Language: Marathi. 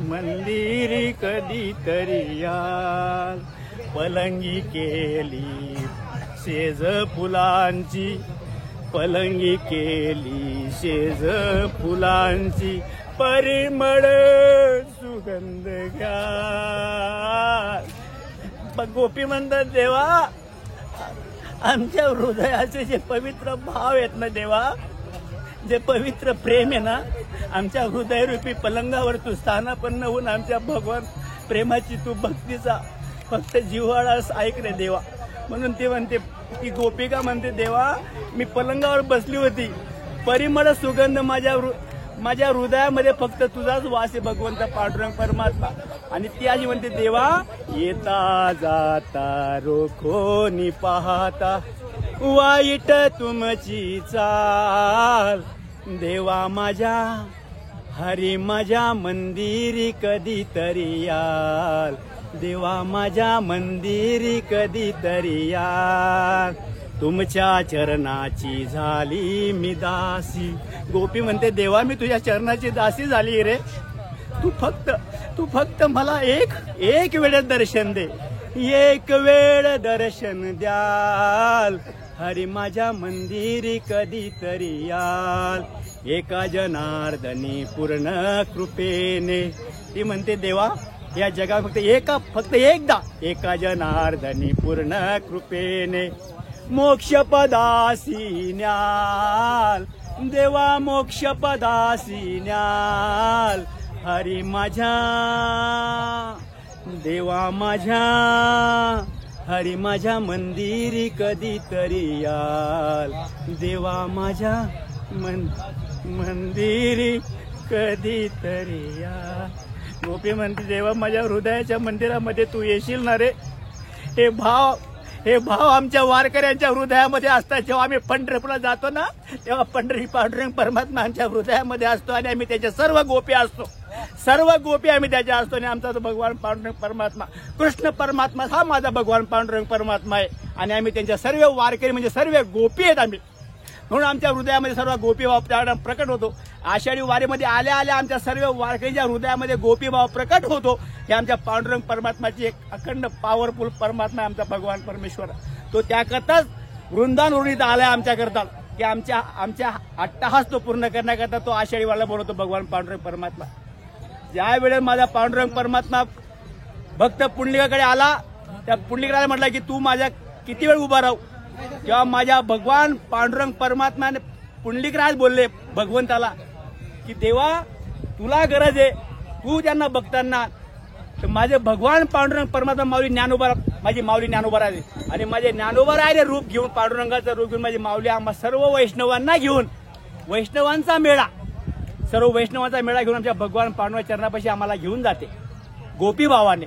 मंदिरी कधीतरी याल, पलंगी केली शेज फुलांची, पलंगी केली शेज फुलांची, परिमळ सुगंध घ्या. गोपी म्हणतात देवा, आमच्या हृदयाचे जे पवित्र भाव आहेत ना देवा, जे पवित्र प्रेम आहे ना, आमच्या हृदयरूपी पलंगावर तू स्थानापन्न होऊन आमच्या भगवान प्रेमाची तू भक्तीचा फक्त जिव्हाळास ऐक रे देवा. म्हणून ते म्हणते, ती गोपिका म्हणते देवा, मी पलंगावर बसली होती, परिमळ सुगंध माझ्या हृदयामध्ये फक्त तुझाच वास आहे भगवंत पांडुरंग परमात्मा. आणि ती आजी म्हणते देवा, येता जाता रोखोनी पाहता, वाईट तुमची चाल, देवा माझ्या हरी माझ्या मंदिरी कधीतरी याल, देवा माझ्या मंदिरी कधीतरी याल, तुमच्या चरणाची झाली मी दासी. गोपी म्हणते देवा, मी तुझ्या चरणाची दासी झाली रे. तू फक्त मला एक वेळ दर्शन दे, एक वेळ दर्शन द्याल, हरी माझ्या मंदिरी कधीतरी याल, एका जनार्दनी पूर्ण कृपेने. ती म्हणते देवा, या जगात फक्त एकदा एका जनार्दनी पूर्ण कृपेने मोक्षपदासी न्याल, देवा मोक्षपदासी न्याल, हरी माझ्या देवा माझ्या हरी माझ्या मंदिरी कधीतरी याल, देवा माझ्या मंदिरी कधीतरी याल. गोपी म्हणते देवा, माझ्या हृदयाच्या मंदिरामध्ये तू येशील ना रे. हे भाव आमच्या वारकऱ्यांच्या हृदयामध्ये असतात. जेव्हा आम्ही पंढरपूरला जातो ना, तेव्हा पंढरी पांडुरंग परमात्मा आमच्या हृदयामध्ये असतो आणि आम्ही त्याच्या सर्व गोपी असतो. सर्व गोपी आम्ही त्याच्या असतो. आणि आमचा तो भगवान पांडुरंग परमात्मा, कृष्ण परमात्मा हा माझा भगवान पांडुरंग परमात्मा आहे. आणि आम्ही त्यांच्या सर्व वारकरी म्हणजे सर्व गोपी आहेत आम्ही. म्हणून आमच्या हृदयामध्ये सर्व गोपी भाव प्रकट होतो. आषाढी वारीमध्ये आल्या आल्या आमच्या सर्व वारकऱ्यांच्या हृदयामध्ये गोपी भाव प्रकट होतो. हे आमच्या पांडुरंग परमात्माची एक अखंड पॉवरफुल परमात्मा आमचा भगवान परमेश्वर. तो त्याकरताच वृंदावनीत आलाय आमच्याकरता, की आमच्या अट्टहास तो पूर्ण करण्याकरता तो आषाढी वारीला बोलवतो भगवान पांडुरंग परमात्मा. ज्या वेळेस माझा पांडुरंग परमात्मा भक्त पुंडलिकाकडे आला, त्या पुंडलिकाला म्हटलं की तू माझ्या किती वेळ उभा राहू. तेव्हा माझ्या भगवान पांडुरंग परमात्माने पुंडलिकराज बोलले भगवंताला की देवा, तुला गरज आहे, तू त्यांना बघताना. तर माझे भगवान पांडुरंग परमात्मा माझी माऊली ज्ञानोबा राहिले. आणि माझे ज्ञानोबा राहिले रूप घेऊन, पांडुरंगाचं रूप घेऊन माझी माऊली आम्हा सर्व वैष्णवांना घेऊन, वैष्णवांचा मेळा, सर्व वैष्णवांचा मेळा घेऊन आमच्या भगवान पांडुरंग चरणापाशी आम्हाला घेऊन जाते गोपी भावाने.